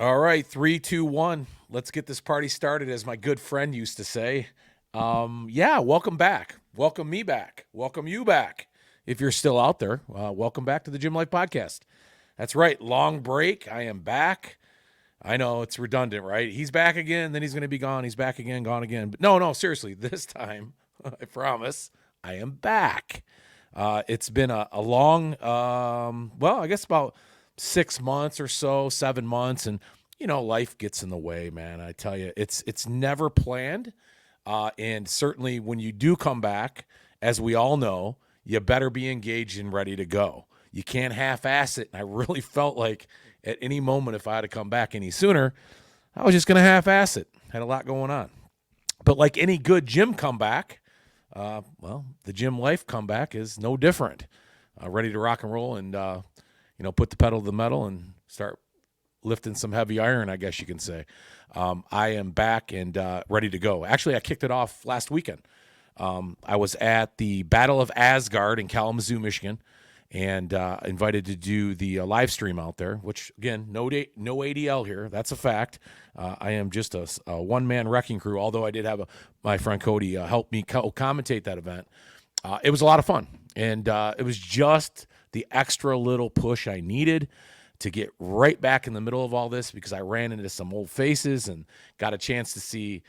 All right, three, two, one. Let's get this party started, as my good friend used to say. Yeah, welcome back. Welcome me back. Welcome you back. If you're still out there, welcome back to the Gym Life Podcast. That's right, long break. I am back. I know it's redundant, right? He's back again, then he's going to be gone. He's back again, gone again. But no, seriously, this time, I promise, I am back. It's been a long, I guess about 6 months or so, 7 months, and life gets in the way, man. I tell you, it's never planned, and certainly when you do come back, as we all know, you better be engaged and ready to go. You can't half-ass it. And I really felt like at any moment, if I had to come back any sooner, I was just going to half-ass it. Had a lot going on, but like any good gym comeback, the gym life comeback is no different. Ready to rock and roll and, put the pedal to the metal and start lifting some heavy iron, I guess you can say. I am back and ready to go. Actually, I kicked it off last weekend. I was at the Battle of Asgard in Kalamazoo, Michigan, and invited to do the live stream out there, which, again, no ADL here. That's a fact. I am just a one-man wrecking crew, although I did have my friend Cody help me commentate that event. It was a lot of fun, and it was just the extra little push I needed to get right back in the middle of all this, because I ran into some old faces and got a chance to see,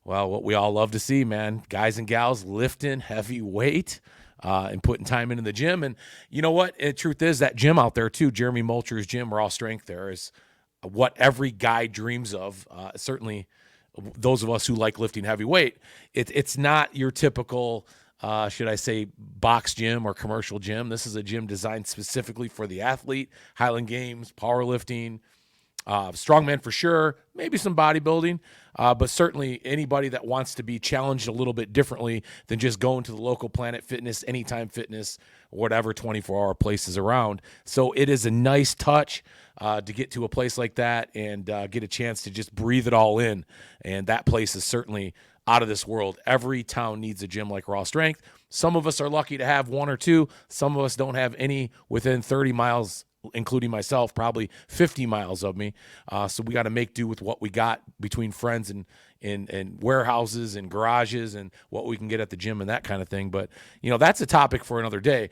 well, what we all love to see, man. Guys and gals lifting heavy weight and putting time into the gym. And you know what? The truth is, that gym out there, too, Jeremy Molcher's gym, Raw Strength, there is what every guy dreams of. Certainly those of us who like lifting heavy weight. It's not your typical, should I say, box gym or commercial gym. This is a gym designed specifically for the athlete, Highland Games, powerlifting, strongman for sure, maybe some bodybuilding, but certainly anybody that wants to be challenged a little bit differently than just going to the local Planet Fitness, Anytime Fitness, whatever 24-hour places around. So it is a nice touch to get to a place like that and get a chance to just breathe it all in. And that place is certainly out of this world. Every town needs a gym like Raw Strength. Some of us are lucky to have one or two. Some of us don't have any within 30 miles, including myself, probably 50 miles of me. So we got to make do with what we got between friends and warehouses and garages and what we can get at the gym and that kind of thing. But, that's a topic for another day,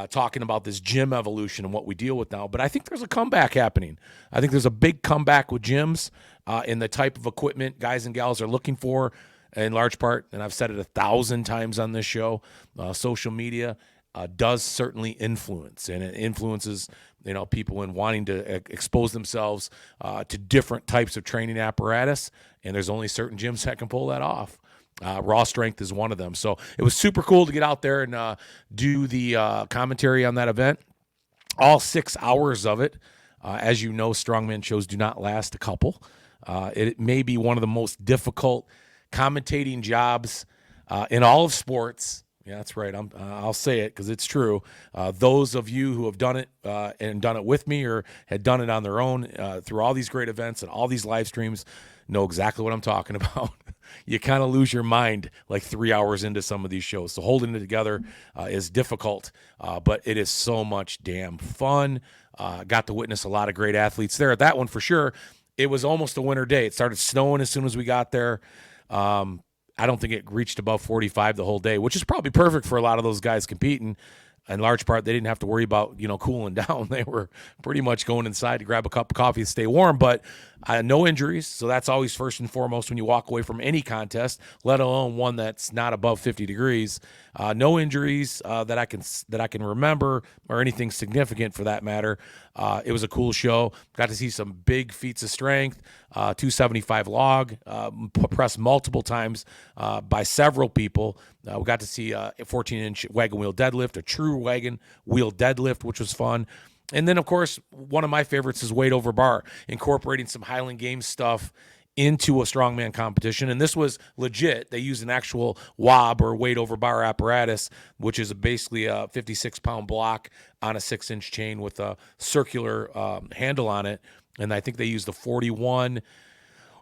talking about this gym evolution and what we deal with now. But I think there's a comeback happening. I think there's a big comeback with gyms in the type of equipment guys and gals are looking for, in large part, and I've said it 1,000 times on this show, social media does certainly influence, and it influences people in wanting to expose themselves to different types of training apparatus, and there's only certain gyms that can pull that off. Raw Strength is one of them. So it was super cool to get out there and do the commentary on that event. All 6 hours of it. As you know, strongman shows do not last a couple. It may be one of the most difficult commentating jobs in all of sports. Yeah, that's right. I'll say it because it's true. Those of you who have done it and done it with me or had done it on their own through all these great events and all these live streams know exactly what I'm talking about. You kind of lose your mind like 3 hours into some of these shows. So holding it together is difficult, but it is so much damn fun. Got to witness a lot of great athletes there at that one for sure. It was almost a winter day. It started snowing as soon as we got there. I don't think it reached above 45 the whole day, which is probably perfect for a lot of those guys competing. In large part, they didn't have to worry about, cooling down. They were pretty much going inside to grab a cup of coffee and stay warm, but no injuries. So that's always first and foremost when you walk away from any contest, let alone one that's not above 50 degrees. No injuries that I can remember, or anything significant for that matter. It was a cool show. Got to see some big feats of strength, 275 log, pressed multiple times by several people. We got to see a 14-inch wagon wheel deadlift, a true wagon wheel deadlift, which was fun. And then, of course, one of my favorites is weight over bar, incorporating some Highland Games stuff into a strongman competition. And this was legit. They used an actual WOB, or weight over bar apparatus, which is basically a 56-pound block on a 6-inch chain with a circular handle on it. And I think they used the 41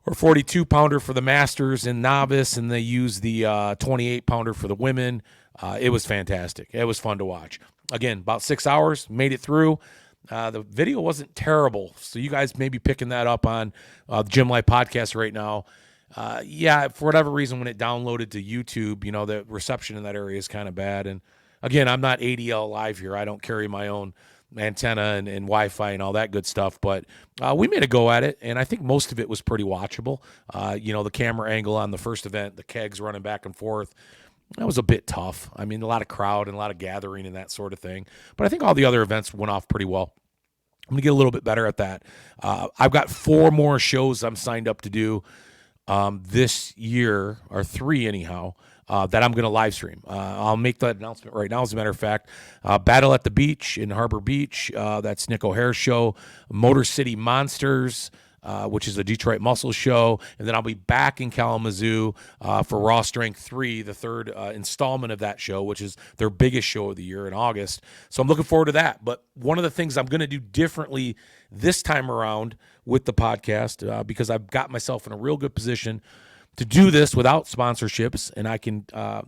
or 42-pounder for the masters and novice, and they used the 28-pounder for the women. It was fantastic. It was fun to watch. Again, about 6 hours, made it through. The video wasn't terrible, so you guys may be picking that up on the Gym Life podcast right now. Yeah, for whatever reason, when it downloaded to YouTube, the reception in that area is kind of bad. And again, I'm not ADL live here. I don't carry my own antenna and Wi-Fi and all that good stuff. But we made a go at it, and I think most of it was pretty watchable. The camera angle on the first event, the kegs running back and forth, that was a bit tough. I mean, a lot of crowd and a lot of gathering and that sort of thing. But I think all the other events went off pretty well. I'm going to get a little bit better at that. I've got 4 more shows I'm signed up to do this year, or 3 anyhow, that I'm going to live stream. I'll make that announcement right now. As a matter of fact, Battle at the Beach in Harbor Beach, that's Nick O'Hare's show. Motor City Monsters, which is a Detroit Muscle show. And then I'll be back in Kalamazoo for Raw Strength 3, the 3rd installment of that show, which is their biggest show of the year in August. So I'm looking forward to that. But one of the things I'm going to do differently this time around with the podcast, because I've got myself in a real good position to do this without sponsorships, and I can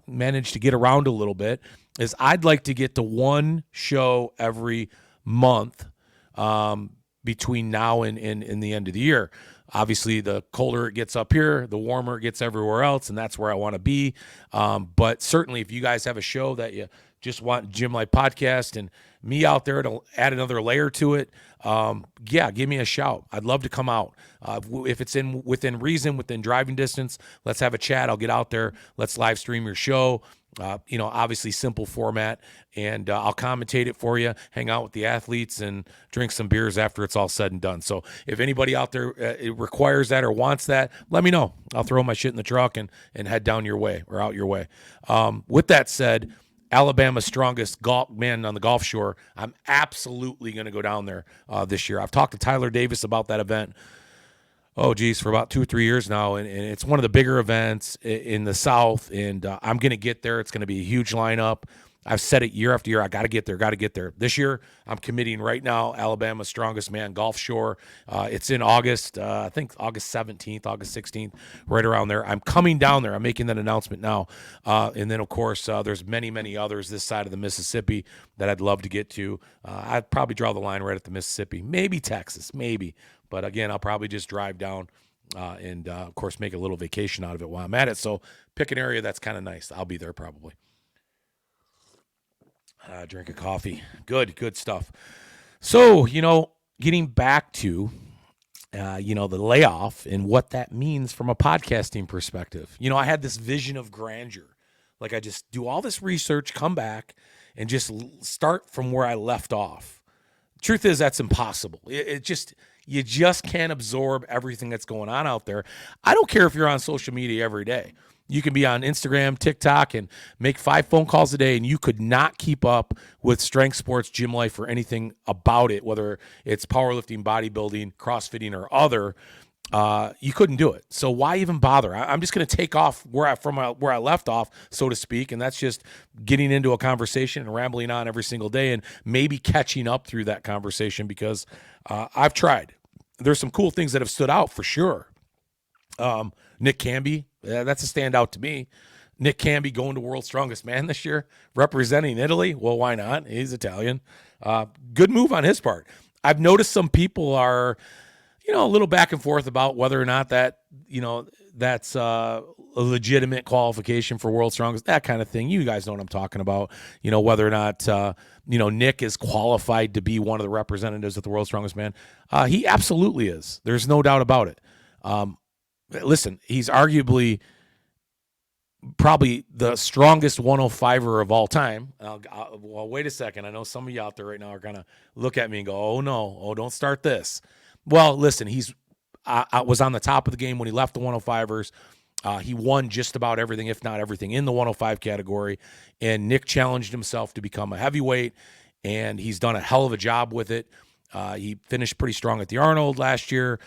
manage to get around a little bit, is I'd like to get to 1 show every month between now and the end of the year. Obviously, the colder it gets up here, the warmer it gets everywhere else, and that's where I want to be. But certainly, if you guys have a show that you just want Gym Life Podcast and me out there to add another layer to it, give me a shout. I'd love to come out. If it's within reason, within driving distance, let's have a chat. I'll get out there. Let's live stream your show. Obviously simple format, and I'll commentate it for you, hang out with the athletes, and drink some beers after it's all said and done. So if anybody out there requires that or wants that, let me know. I'll throw my shit in the truck and head down your way or out your way. With that said, Alabama's strongest golf man on the Gulf Shore, I'm absolutely going to go down there this year. I've talked to Tyler Davis about that event, for about 2 or 3 years now, and it's one of the bigger events in the South, and I'm going to get there. It's going to be a huge lineup. I've said it year after year. I got to get there. This year, I'm committing right now, Alabama's strongest man, Gulf Shore. It's in August, I think August 17th, August 16th, right around there. I'm coming down there. I'm making that announcement now. And then, of course, there's many, many others this side of the Mississippi that I'd love to get to. I'd probably draw the line right at the Mississippi. Maybe Texas, maybe. But, again, I'll probably just drive down and, of course, make a little vacation out of it while I'm at it. So pick an area that's kind of nice. I'll be there probably. Drink a coffee. Good stuff. So, getting back to, the layoff and what that means from a podcasting perspective. I had this vision of grandeur. Like I just do all this research, come back, and just start from where I left off. Truth is, that's impossible. You just can't absorb everything that's going on out there. I don't care if you're on social media every day. You can be on Instagram, TikTok, and make 5 phone calls a day, and you could not keep up with strength sports, gym life, or anything about it, whether it's powerlifting, bodybuilding, CrossFitting, or other. You couldn't do it. So why even bother? I'm just going to take off where I left off, so to speak, and that's just getting into a conversation and rambling on every single day and maybe catching up through that conversation because I've tried. There's some cool things that have stood out for sure. Nick Cambi, that's a standout to me. Nick Cambi going to World's Strongest Man this year, representing Italy. Well, why not? He's Italian. Good move on his part. I've noticed some people are, a little back and forth about whether or not that, that's a legitimate qualification for World's Strongest, that kind of thing. You guys know what I'm talking about. Whether or not, Nick is qualified to be one of the representatives of the World's Strongest Man. He absolutely is. There's no doubt about it. Listen, he's arguably probably the strongest 105er of all time. Well, wait a second. I know some of you out there right now are going to look at me and go, oh, no. Oh, don't start this. Well, listen, I was on the top of the game when he left the 105ers. He won just about everything, if not everything, in the 105 category. And Nick challenged himself to become a heavyweight, and he's done a hell of a job with it. He finished pretty strong at the Arnold last year.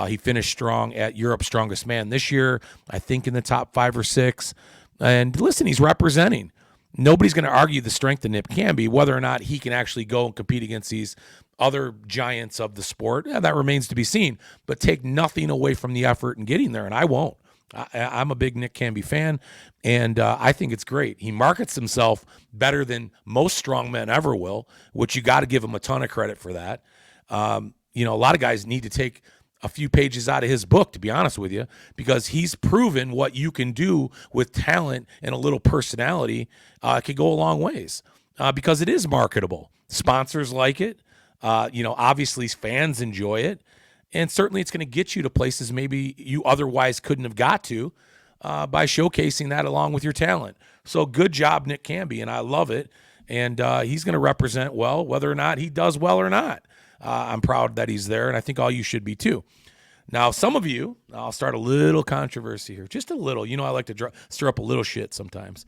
He finished strong at Europe's Strongest Man this year, I think in the top 5 or 6. And listen, he's representing. Nobody's going to argue the strength of Nick Cambi, whether or not he can actually go and compete against these other giants of the sport. Yeah, that remains to be seen. But take nothing away from the effort in getting there, and I won't. I'm a big Nick Cambi fan, and I think it's great. He markets himself better than most strongmen ever will, which you got to give him a ton of credit for that. A lot of guys need to take a few pages out of his book, to be honest with you, because he's proven what you can do with talent and a little personality could go a long ways because it is marketable. Sponsors like it. Obviously fans enjoy it. And certainly it's going to get you to places maybe you otherwise couldn't have got to by showcasing that along with your talent. So good job, Nick Cambi, and I love it. And he's going to represent well, whether or not he does well or not. I'm proud that he's there, and I think all you should be too. Now, some of you, I'll start a little controversy here, just a little. I like to stir up a little shit sometimes.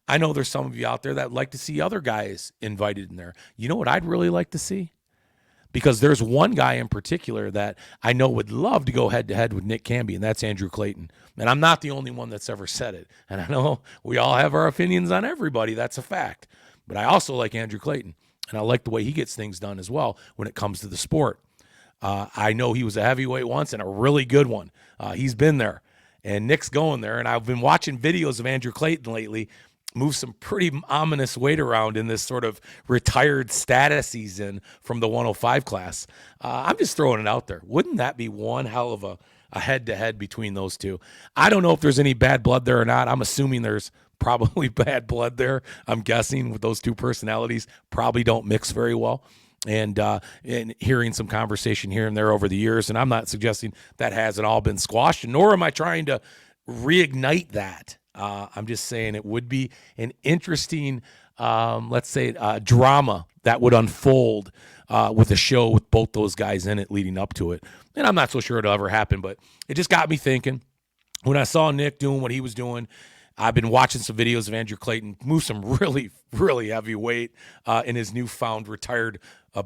I know there's some of you out there that like to see other guys invited in there. You know what I'd really like to see? Because there's one guy in particular that I know would love to go head-to-head with Nick Cambi, and that's Andrew Clayton. And I'm not the only one that's ever said it. And I know we all have our opinions on everybody. That's a fact. But I also like Andrew Clayton, and I like the way he gets things done as well when it comes to the sport. I know he was a heavyweight once and a really good one. He's been there. And Nick's going there, and I've been watching videos of Andrew Clayton lately move some pretty ominous weight around in this sort of retired status he's in from the 105 class. I'm just throwing it out there. Wouldn't that be one hell of a head-to-head between those two? I don't know if there's any bad blood there or not. I'm assuming there's probably bad blood there. I'm guessing with those two personalities probably don't mix very well. And hearing some conversation here and there over the years, and I'm not suggesting that hasn't all been squashed, nor am I trying to reignite that. I'm just saying it would be an interesting, let's say, drama that would unfold with a show with both those guys in it leading up to it. And I'm not so sure it'll ever happen, but it just got me thinking. When I saw Nick doing what he was doing, I've been watching some videos of Andrew Clayton move some really, really heavy weight in his newfound retired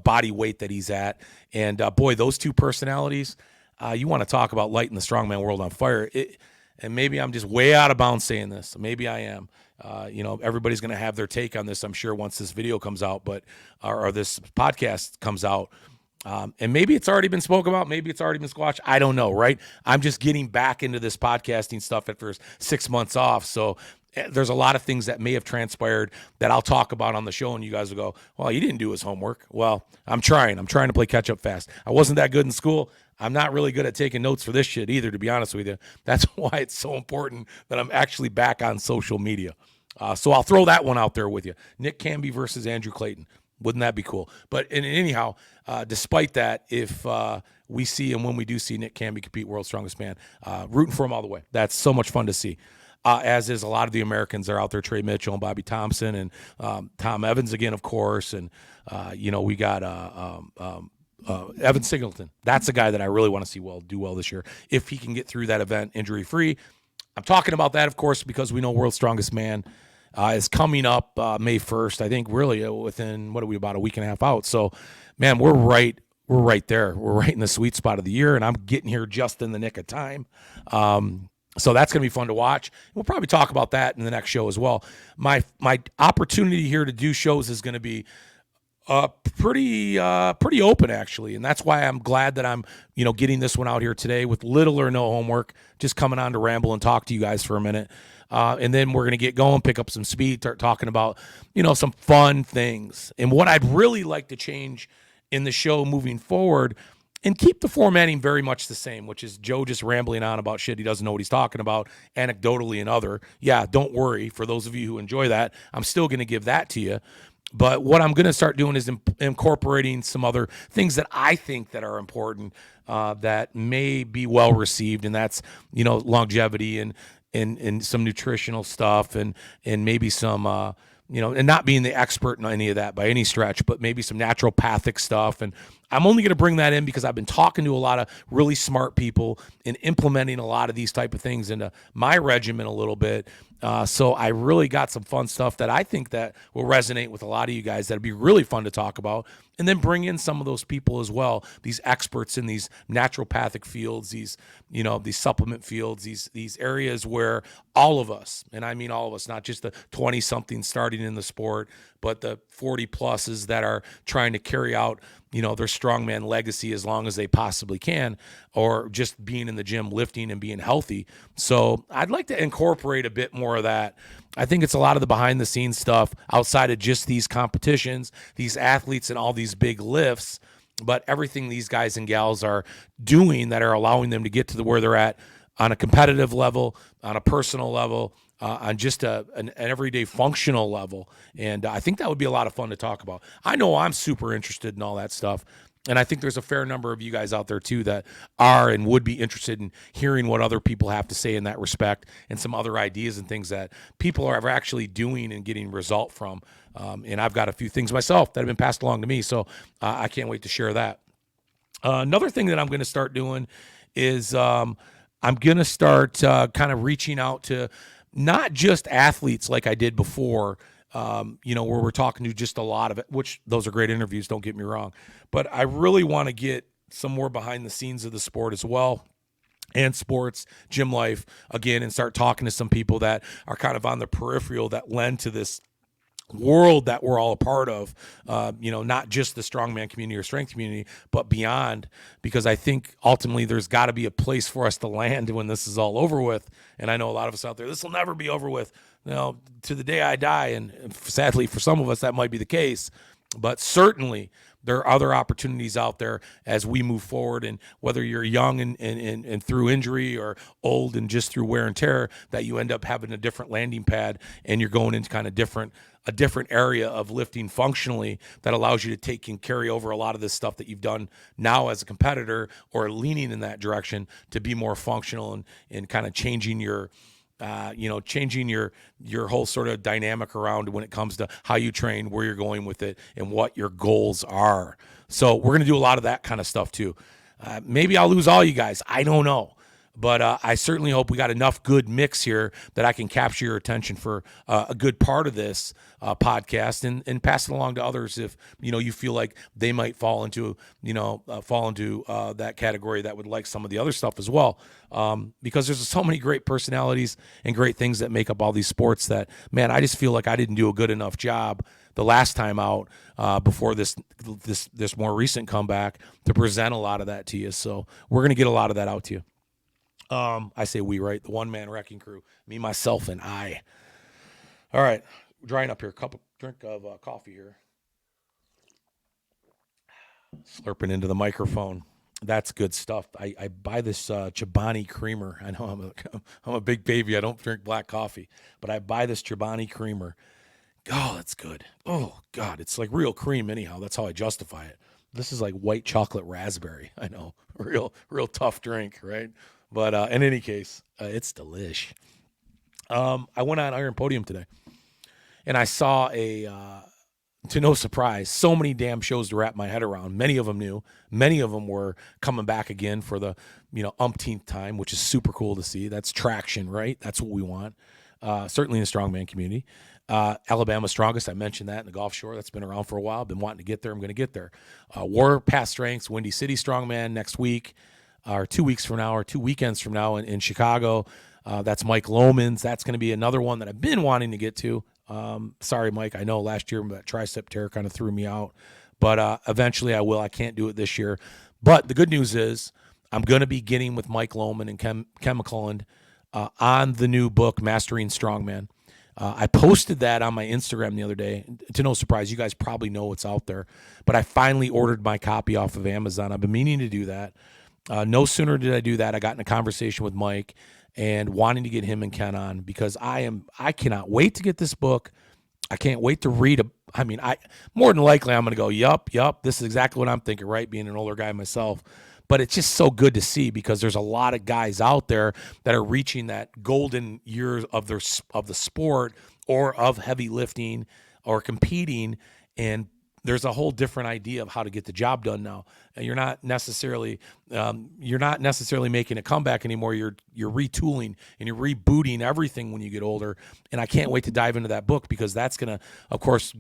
body weight that he's at. And, boy, those two personalities, you want to talk about lighting the strongman world on fire. And maybe I'm just way out of bounds saying this. Maybe I am. Everybody's going to have their take on this, I'm sure, once this video comes out, or this podcast comes out. And maybe it's already been spoken about. Maybe it's already been squashed. I don't know, right? I'm just getting back into this podcasting stuff after 6 months off. So there's a lot of things that may have transpired that I'll talk about on the show, and you guys will go, well, he didn't do his homework. Well, I'm trying to play catch up fast. I wasn't that good in school. I'm not really good at taking notes for this shit either, to be honest with you. That's why it's so important that I'm actually back on social media. So I'll throw that one out there with you. Nick Cambi versus Andrew Clayton. Wouldn't that be cool? But anyhow, despite that, if we see and when we do see Nick Cambi compete World's Strongest Man, rooting for him all the way. That's so much fun to see. As is a lot of the Americans that are out there, Trey Mitchell and Bobby Thompson and Tom Evans again, of course. And, we got Evan Singleton. That's a guy that I really want to see do well this year if he can get through that event injury-free. I'm talking about that, of course, because we know World's Strongest Man is coming up May 1st. I think really within, about a week and a half out. So, man, we're right there. We're right in the sweet spot of the year, and I'm getting here just in the nick of time. So that's going to be fun to watch. We'll probably talk about that in the next show as well. My opportunity here to do shows is going to be pretty open, actually, and that's why I'm glad that I'm getting this one out here today with little or no homework, just coming on to ramble and talk to you guys for a minute, and then we're gonna get going, pick up some speed, start talking about some fun things and what I'd really like to change in the show moving forward, and keep the formatting very much the same, which is Joe just rambling on about shit he doesn't know what he's talking about, anecdotally and other. Yeah, don't worry. For those of you who enjoy that, I'm still going to give that to you. But what I'm going to start doing is incorporating some other things that I think that are important that may be well received, and that's longevity and some nutritional stuff and maybe some and not being the expert in any of that by any stretch, but maybe some naturopathic stuff. And I'm only going to bring that in because I've been talking to a lot of really smart people and implementing a lot of these type of things into my regimen a little bit. So I really got some fun stuff that I think that will resonate with a lot of you guys. That'd be really fun to talk about, and then bring in some of those people as well, these experts in these naturopathic fields, these supplement fields, these areas where all of us, and I mean all of us, not just the 20-somethings starting in the sport, but the 40 pluses that are trying to carry out their strongman legacy as long as they possibly can, or just being in the gym, lifting and being healthy. So I'd like to incorporate a bit more of that. I think it's a lot of the behind the scenes stuff outside of just these competitions, these athletes and all these big lifts, but everything these guys and gals are doing that are allowing them to get to where they're at on a competitive level, on a personal level, on just an everyday functional level. And I think that would be a lot of fun to talk about. I know I'm super interested in all that stuff. And I think there's a fair number of you guys out there too that are and would be interested in hearing what other people have to say in that respect, and some other ideas and things that people are actually doing and getting result from. And I've got a few things myself that have been passed along to me. So I can't wait to share that. Another thing that I'm going to start doing is I'm going to start kind of reaching out to not just athletes like I did before, where we're talking to just a lot of it, which those are great interviews, don't get me wrong. But I really want to get some more behind the scenes of the sport as well, and sports, gym life, again, and start talking to some people that are kind of on the peripheral that lend to this world that we're all a part of, not just the strongman community or strength community, but beyond, because I think ultimately there's got to be a place for us to land when this is all over with. And I know a lot of us out there, this will never be over with, to the day I die. And sadly, for some of us, that might be the case, but certainly there are other opportunities out there as we move forward. And whether you're young and through injury, or old and just through wear and tear, that you end up having a different landing pad and you're going into kind of a different area of lifting functionally that allows you to take and carry over a lot of this stuff that you've done now as a competitor, or leaning in that direction to be more functional and kind of changing your whole sort of dynamic around when it comes to how you train, where you're going with it, and what your goals are. So we're going to do a lot of that kind of stuff too. Maybe I'll lose all you guys. I don't know. But I certainly hope we got enough good mix here that I can capture your attention for a good part of this podcast, and pass it along to others if you feel like they might fall into that category that would like some of the other stuff as well. Because there's so many great personalities and great things that make up all these sports that, man, I just feel like I didn't do a good enough job the last time out before this more recent comeback to present a lot of that to you. So we're going to get a lot of that out to you. I say we, right? The one-man wrecking crew, me, myself, and I. All right, drying up here. Drink of coffee here. Slurping into the microphone. That's good stuff. I buy this Chobani creamer. I know I'm a big baby. I don't drink black coffee, but I buy this Chobani creamer. Oh, that's good. Oh, God, it's like real cream anyhow. That's how I justify it. This is like white chocolate raspberry. I know, real tough drink, right? But in any case, it's delish. I went on Iron Podium today, and I saw to no surprise, so many damn shows to wrap my head around. Many of them new. Many of them were coming back again for the umpteenth time, which is super cool to see. That's traction, right? That's what we want. Certainly in the strongman community. Alabama Strongest, I mentioned that in the Gulf Shore. That's been around for a while. Been wanting to get there. I'm going to get there. Warpath Strengths, Windy City Strongman next week. Or 2 weeks from now, or 2 weekends from now in Chicago. That's Mike Lohman's. That's going to be another one that I've been wanting to get to. Sorry, Mike. I know last year that tricep tear kind of threw me out. But eventually I will. I can't do it this year. But the good news is I'm going to be getting with Mike Lohman and Ken McClelland on the new book, Mastering Strongman. I posted that on my Instagram the other day. To no surprise, you guys probably know what's out there. But I finally ordered my copy off of Amazon. I've been meaning to do that. No sooner did I do that, I got in a conversation with Mike and wanting to get him and Ken on, because I cannot wait to get this book. I can't wait to read more than likely I'm going to go, yup, this is exactly what I'm thinking, right? Being an older guy myself. But it's just so good to see, because there's a lot of guys out there that are reaching that golden years of the sport, or of heavy lifting or competing, and there's a whole different idea of how to get the job done now. And you're not necessarily making a comeback anymore. You're retooling and you're rebooting everything when you get older. And I can't wait to dive into that book, because that's going to, of course,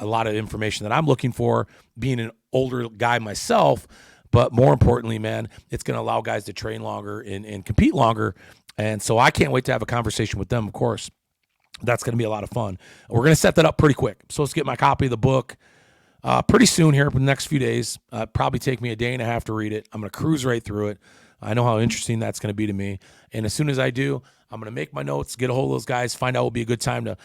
a lot of information that I'm looking for, being an older guy myself. But more importantly, man, it's going to allow guys to train longer and compete longer. And so I can't wait to have a conversation with them, of course. That's going to be a lot of fun. We're going to set that up pretty quick. So let's get my copy of the book. pretty soon here, for the next few days. Probably take me a day and a half to read it. I'm going to cruise right through it. I know how interesting that's going to be to me. And as soon as I do, I'm going to make my notes, get a hold of those guys, find out will be a good time to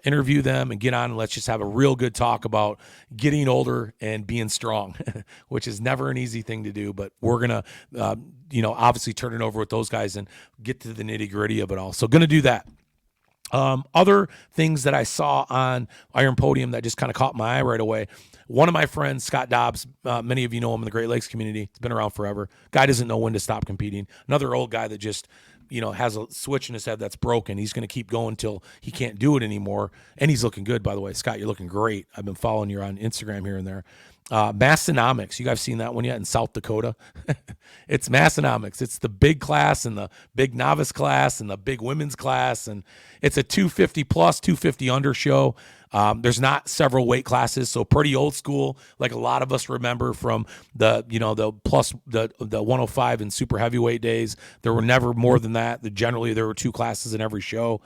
interview them and get on and let's just have a real good talk about getting older and being strong, which is never an easy thing to do. But we're going to, obviously turn it over with those guys and get to the nitty gritty of it all. So going to do that. Other things that I saw on Iron Podium that just kind of caught my eye right away. One of my friends, Scott Dobbs, many of you know him in the Great Lakes community. He's been around forever. Guy doesn't know when to stop competing. Another old guy that just, has a switch in his head that's broken. He's going to keep going until he can't do it anymore. And he's looking good, by the way. Scott, you're looking great. I've been following you on Instagram here and there. Massonomics. You guys seen that one yet in South Dakota? It's Massonomics. It's the big class and the big novice class and the big women's class. And it's a 250 plus, 250 under show. There's not several weight classes, so pretty old school, like a lot of us remember from the 105 and super heavyweight days. There were never more than that. Generally, there were 2 classes in every show,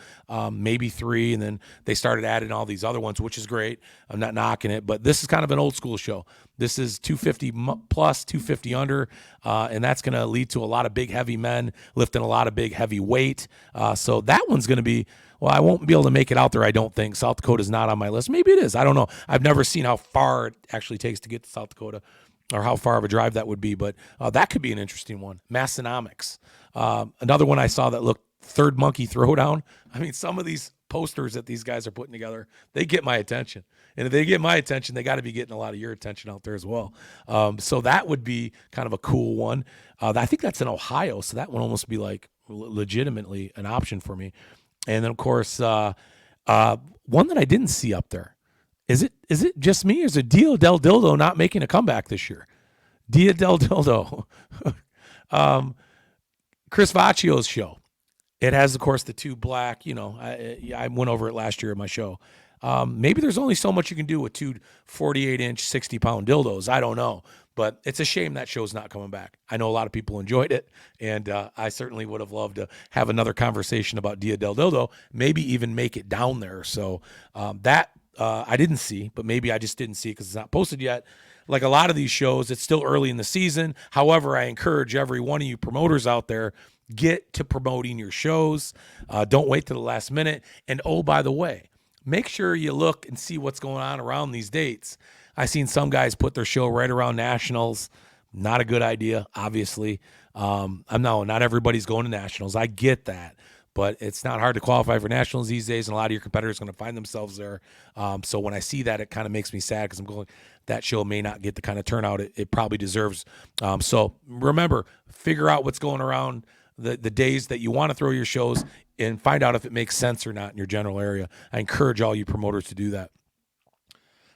maybe 3, and then they started adding all these other ones, which is great. I'm not knocking it, but this is kind of an old school show. This is 250 plus, 250 under, and that's going to lead to a lot of big, heavy men lifting a lot of big, heavy weight. So that one's going to be, well, I won't be able to make it out there, I don't think. South Dakota is not on my list. Maybe it is. I don't know. I've never seen how far it actually takes to get to South Dakota or how far of a drive that would be, but that could be an interesting one. Massonomics. Another one I saw that looked third monkey throwdown. I mean, some of these posters that these guys are putting together, they get my attention. And if they get my attention, they got to be getting a lot of your attention out there as well. So that would be kind of a cool one. I think that's in Ohio, so that would almost be like legitimately an option for me. And then, of course, one that I didn't see up there. Is it just me, or is it Dia del Dildo not making a comeback this year? Dia del Dildo. Chris Vaccio's show. It has, of course, the 2 black, I went over it last year in my show. Maybe there's only so much you can do with 2 48-inch, 60-pound dildos. I don't know. But it's a shame that show's not coming back. I know a lot of people enjoyed it, and I certainly would have loved to have another conversation about Dia del Dildo, maybe even make it down there. So that I didn't see, but maybe I just didn't see it because it's not posted yet. Like a lot of these shows, it's still early in the season. However, I encourage every one of you promoters out there, get to promoting your shows. Don't wait to the last minute. And oh, by the way, make sure you look and see what's going on around these dates. I seen some guys put their show right around nationals. Not a good idea, obviously. Not everybody's going to nationals. I get that, but it's not hard to qualify for nationals these days, and a lot of your competitors are going to find themselves there. So when I see that, it kind of makes me sad because I'm going, that show may not get the kind of turnout it probably deserves. So remember, figure out what's going around the days that you want to throw your shows and find out if it makes sense or not in your general area. I encourage all you promoters to do that.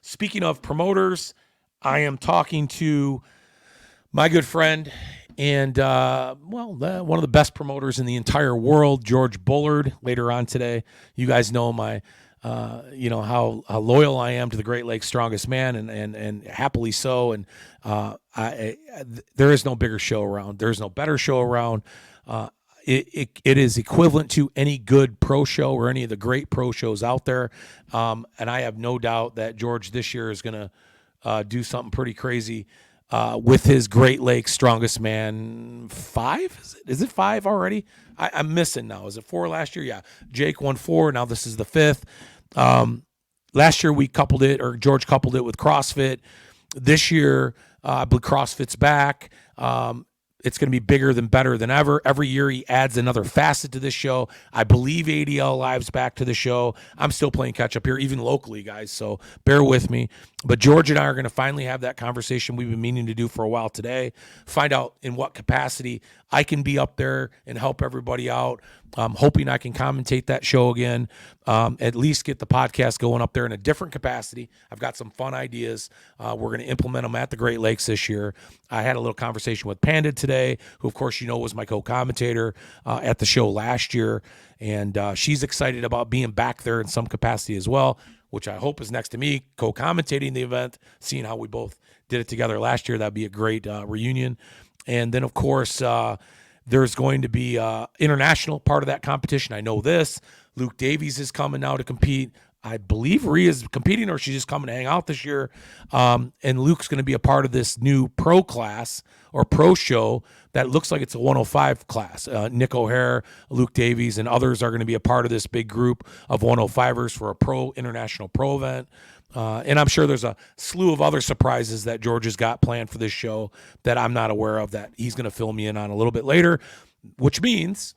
Speaking of promoters, I am talking to my good friend and, one of the best promoters in the entire world, George Bullard, later on today. You guys know my, how loyal I am to the Great Lakes Strongest Man, and happily so. And there is no bigger show around. There is no better show around. It is equivalent to any good pro show or any of the great pro shows out there. And I have no doubt that George this year is going to do something pretty crazy with his Great Lakes Strongest Man 5. Is it 5 already? I'm missing now. Is it 4 last year? Yeah. Jake won 4. Now this is the 5th. Last year we coupled it, or George coupled it with CrossFit. This year, I believe CrossFit's back. It's going to be bigger than better than ever. Every year he adds another facet to this show. I believe ADL Live's back to the show. I'm still playing catch up here, even locally, guys, so bear with me. But George and I are going to finally have that conversation we've been meaning to do for a while today, find out in what capacity I can be up there and help everybody out. I'm hoping I can commentate that show again, at least get the podcast going up there in a different capacity. I've got some fun ideas. We're going to implement them at the Great Lakes this year. I had a little conversation with Panda today, who, of course, was my co-commentator at the show last year. And she's excited about being back there in some capacity as well, which I hope is next to me, co-commentating the event, seeing how we both did it together last year. That'd be a great reunion. And then, of course, there's going to be international part of that competition. I know this. Luke Davies is coming now to compete. I believe Rhea's competing, or she's just coming to hang out this year. And Luke's going to be a part of this new pro class or pro show that looks like it's a 105 class. Nick O'Hare, Luke Davies, and others are going to be a part of this big group of 105ers for a international pro event. And I'm sure there's a slew of other surprises that George has got planned for this show that I'm not aware of that he's going to fill me in on a little bit later, which means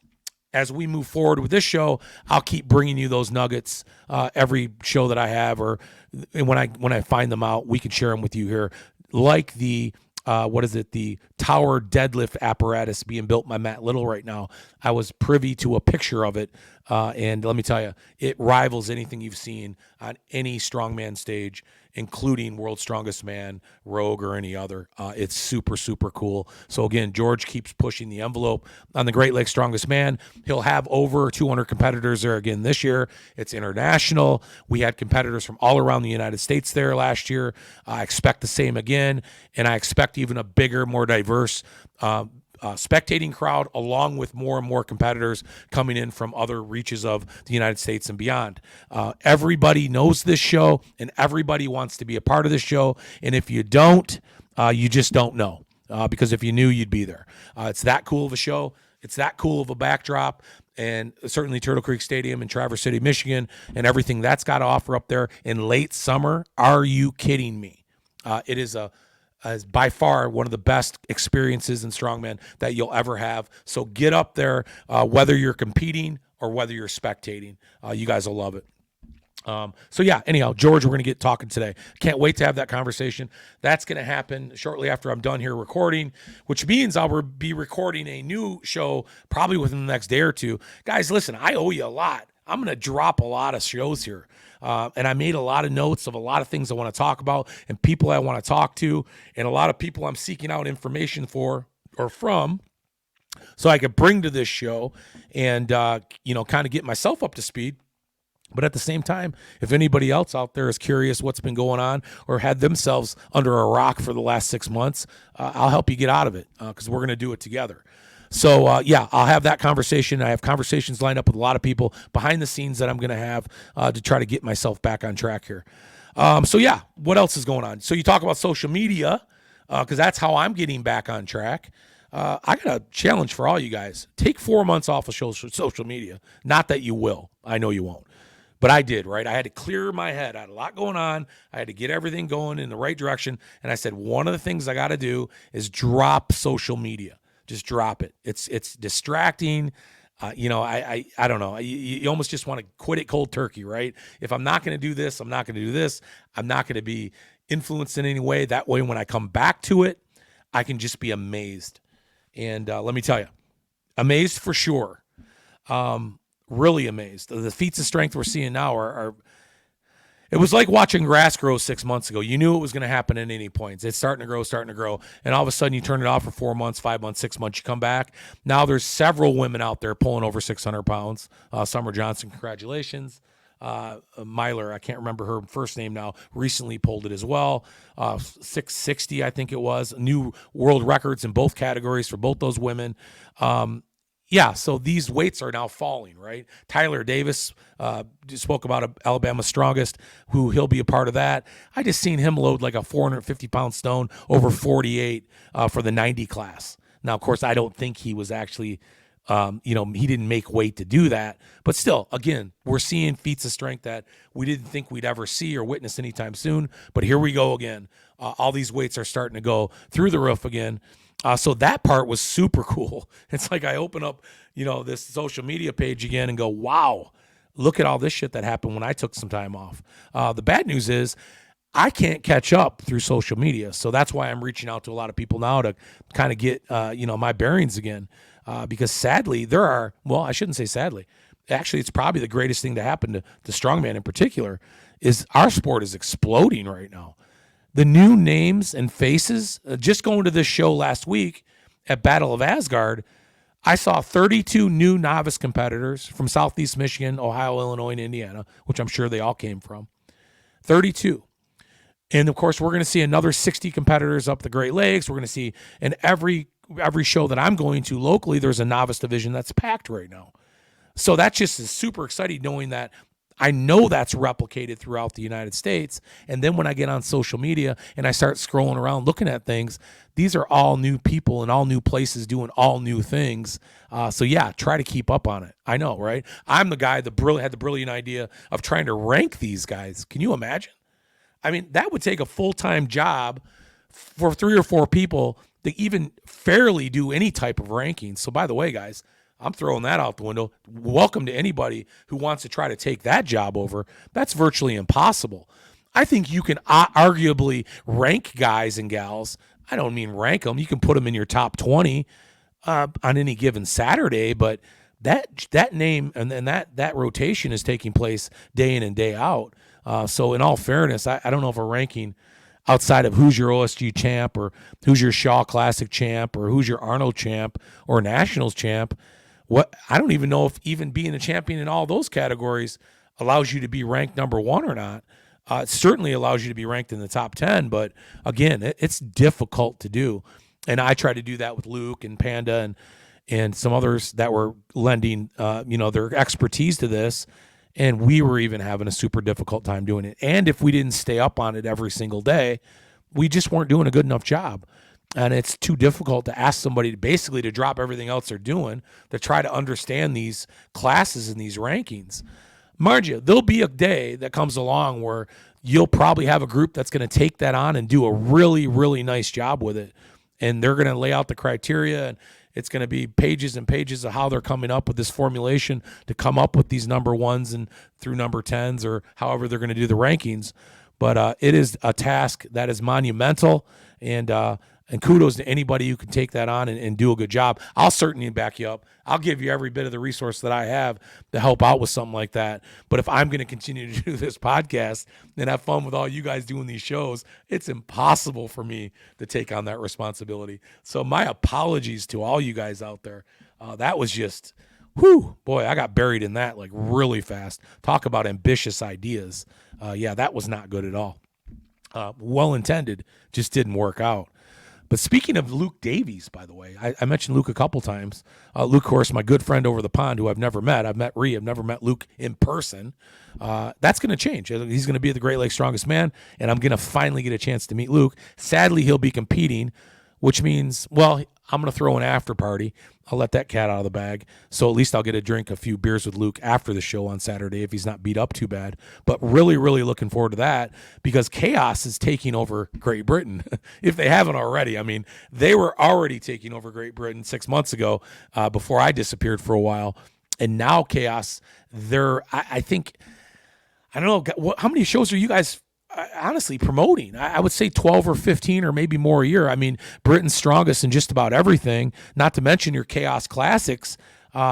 as we move forward with this show, I'll keep bringing you those nuggets every show that I have, and when I find them out, we can share them with you here, like the the tower deadlift apparatus being built by Matt Little right now. I was privy to a picture of it, and let me tell you, it rivals anything you've seen on any strongman stage, including World's Strongest Man, Rogue, or any other. It's super, super cool. So again, George keeps pushing the envelope on the Great Lakes Strongest Man. He'll have over 200 competitors there again this year. It's international. We had competitors from all around the United States there last year. I expect the same again, and I expect even a bigger, more diverse spectating crowd, along with more and more competitors coming in from other reaches of the United States and beyond. Everybody knows this show, and everybody wants to be a part of this show. And if you don't, you just don't know, because if you knew, you'd be there. It's that cool of a show. It's that cool of a backdrop. And certainly Turtle Creek Stadium in Traverse City, Michigan, and everything that's got to offer up there in late summer. Are you kidding me? It is by far one of the best experiences in strongman that you'll ever have. So get up there, whether you're competing or whether you're spectating. You guys will love it. So yeah, anyhow, George, we're going to get talking today. Can't wait to have that conversation. That's going to happen shortly after I'm done here recording, which means I'll be recording a new show probably within the next day or two. Guys, listen, I owe you a lot. I'm going to drop a lot of shows here. And I made a lot of notes of a lot of things I want to talk about and people I want to talk to, and a lot of people I'm seeking out information for or from, so I could bring to this show and, kind of get myself up to speed. But at the same time, if anybody else out there is curious what's been going on or had themselves under a rock for the last 6 months, I'll help you get out of it, because we're going to do it together. So, I'll have that conversation. I have conversations lined up with a lot of people behind the scenes that I'm going to have to try to get myself back on track here. What else is going on? So you talk about social media, because that's how I'm getting back on track. I got a challenge for all you guys. Take 4 months off of social media. Not that you will. I know you won't. But I did, right? I had to clear my head. I had a lot going on. I had to get everything going in the right direction. And I said, one of the things I got to do is drop social media. Just drop it. It's distracting. I don't know. You almost just want to quit it cold turkey, right? If I'm not going to do this, I'm not going to do this. I'm not going to be influenced in any way. That way, when I come back to it, I can just be amazed. And let me tell you, amazed for sure. Really amazed. The feats of strength we're seeing now are it was like watching grass grow 6 months ago. You knew it was going to happen at any point. It's starting to grow. And all of a sudden you turn it off for 4 months, 5 months, 6 months, you come back. Now there's several women out there pulling over 600 pounds. Summer Johnson, congratulations. Myler, I can't remember her first name now, recently pulled it as well. 660, I think it was. New world records in both categories for both those women. So these weights are now falling, right? Tyler Davis spoke about Alabama's strongest, who he'll be a part of that. I just seen him load like a 450-pound stone over 48 for the 90 class. Now, of course, I don't think he was actually, he didn't make weight to do that. But still, again, we're seeing feats of strength that we didn't think we'd ever see or witness anytime soon. But here we go again. All these weights are starting to go through the roof again. So that part was super cool. It's like I open up, this social media page again and go, wow, look at all this shit that happened when I took some time off. The bad news is I can't catch up through social media. So that's why I'm reaching out to a lot of people now to kind of get, my bearings again. Because sadly, I shouldn't say sadly. Actually, it's probably the greatest thing to happen to strongman in particular is our sport is exploding right now. The new names and faces, just going to this show last week at Battle of Asgard, I saw 32 new novice competitors from Southeast Michigan, Ohio, Illinois, and Indiana, which I'm sure they all came from. 32. And, of course, we're going to see another 60 competitors up the Great Lakes. We're going to see in every show that I'm going to locally, there's a novice division that's packed right now. So that just is super exciting knowing that I know that's replicated throughout the United States. And then when I get on social media and I start scrolling around looking at things, these are all new people in all new places doing all new things. So yeah, try to keep up on it. I know, right? I'm the guy that had the brilliant idea of trying to rank these guys. Can you imagine? I mean, that would take a full-time job for 3 or 4 people to even fairly do any type of ranking. So by the way, guys, I'm throwing that out the window. Welcome to anybody who wants to try to take that job over. That's virtually impossible. I think you can arguably rank guys and gals. I don't mean rank them. You can put them in your top 20 on any given Saturday, but that name and that rotation is taking place day in and day out. So in all fairness, I don't know if a ranking outside of who's your OSG champ or who's your Shaw Classic champ or who's your Arnold champ or Nationals champ, I don't even know if even being a champion in all those categories allows you to be ranked number 1 or not. It certainly allows you to be ranked in the top 10, but again, it's difficult to do. And I try to do that with Luke and Panda and some others that were lending their expertise to this. And we were even having a super difficult time doing it. And if we didn't stay up on it every single day, we just weren't doing a good enough job. And it's too difficult to ask somebody to drop everything else they're doing to try to understand these classes and these rankings. Mind you, there'll be a day that comes along where you'll probably have a group that's going to take that on and do a really, really nice job with it. And they're going to lay out the criteria, and it's going to be pages and pages of how they're coming up with this formulation to come up with these number 1s and through number 10s or however they're going to do the rankings. But it is a task that is monumental, and kudos to anybody who can take that on and do a good job. I'll certainly back you up. I'll give you every bit of the resource that I have to help out with something like that. But if I'm going to continue to do this podcast and have fun with all you guys doing these shows, it's impossible for me to take on that responsibility. So my apologies to all you guys out there. That was just, boy, I got buried in that like really fast. Talk about ambitious ideas. Yeah, that was not good at all. Well intended, just didn't work out. But speaking of Luke Davies, by the way, I mentioned Luke a couple times. Luke, of course, my good friend over the pond who I've never met. I've met Ree. I've never met Luke in person. That's going to change. He's going to be the Great Lakes Strongest Man, and I'm going to finally get a chance to meet Luke. Sadly, he'll be competing, which means, well, I'm going to throw an after party. I'll let that cat out of the bag. So at least I'll get to drink a few beers with Luke after the show on Saturday if he's not beat up too bad. But really, really looking forward to that because Chaos is taking over Great Britain. If they haven't already. I mean, they were already taking over Great Britain 6 months ago before I disappeared for a while. And now Chaos, I think, I don't know, how many shows are you guys honestly promoting? I would say 12 or 15 or maybe more a year. I mean, Britain's strongest in just about everything, not to mention your Chaos Classics.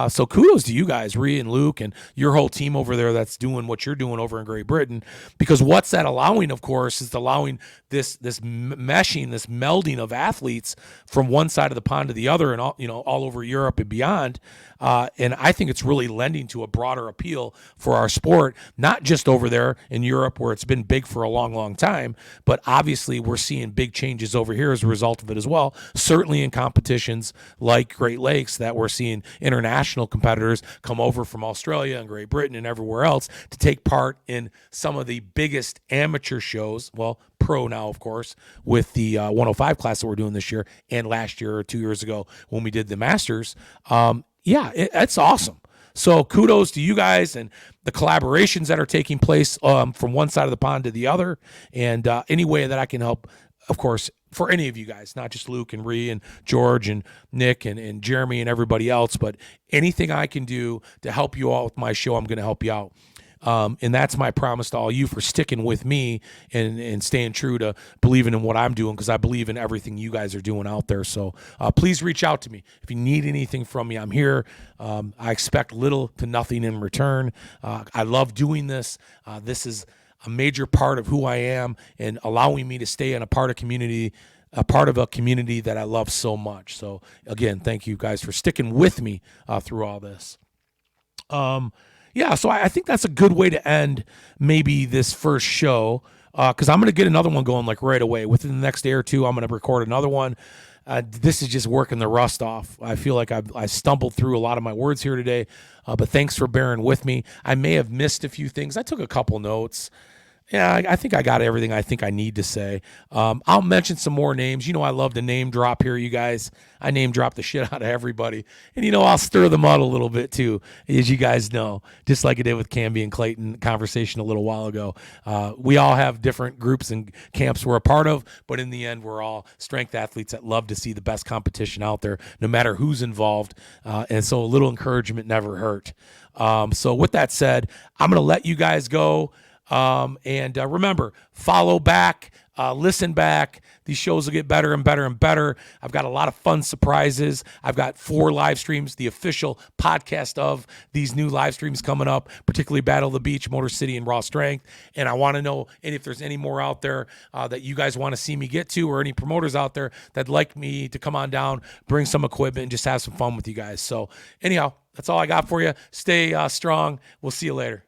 So kudos to you guys, Rhea and Luke, and your whole team over there that's doing what you're doing over in Great Britain. Because what's that allowing, of course, is allowing this meshing, this melding of athletes from one side of the pond to the other, and all over Europe and beyond. And I think it's really lending to a broader appeal for our sport, not just over there in Europe where it's been big for a long, long time, but obviously we're seeing big changes over here as a result of it as well. Certainly in competitions like Great Lakes that we're seeing international competitors come over from Australia and Great Britain and everywhere else to take part in some of the biggest amateur shows, well, pro now, of course, with the 105 class that we're doing this year and last year or 2 years ago when we did the Masters. It's awesome. So kudos to you guys and the collaborations that are taking place from one side of the pond to the other. And any way that I can help, of course, for any of you guys, not just Luke and Ree and George and Nick and Jeremy and everybody else, but anything I can do to help you all with my show, I'm going to help you out. And that's my promise to all you for sticking with me and staying true to believing in what I'm doing, because I believe in everything you guys are doing out there. So please reach out to me. If you need anything from me, I'm here. I expect little to nothing in return. I love doing this. This is a major part of who I am and allowing me to stay in a part of a community that I love so much. So again, thank you guys for sticking with me through all this. So I think that's a good way to end maybe this first show, because I'm going to get another one going like right away. Within the next day or two, I'm going to record another one. This is just working the rust off. I feel like I stumbled through a lot of my words here today, but thanks for bearing with me. I may have missed a few things. I took a couple notes. Yeah, I think I got everything I think I need to say. I'll mention some more names. I love to name drop here, you guys. I name drop the shit out of everybody. And, I'll stir them out a little bit too, as you guys know, just like I did with Cambi and Clayton conversation a little while ago. We all have different groups and camps we're a part of, but in the end, we're all strength athletes that love to see the best competition out there, no matter who's involved. And so a little encouragement never hurt. So with that said, I'm going to let you guys go. And remember, follow back, listen back. These shows will get better and better and better. I've got a lot of fun surprises. I've got 4 live streams, the official podcast of these new live streams coming up, particularly Battle of the Beach, Motor City, and Raw Strength. And I want to know if there's any more out there that you guys want to see me get to, or any promoters out there that'd like me to come on down, bring some equipment, and just have some fun with you guys. So anyhow, that's all I got for you. Stay strong. We'll see you later.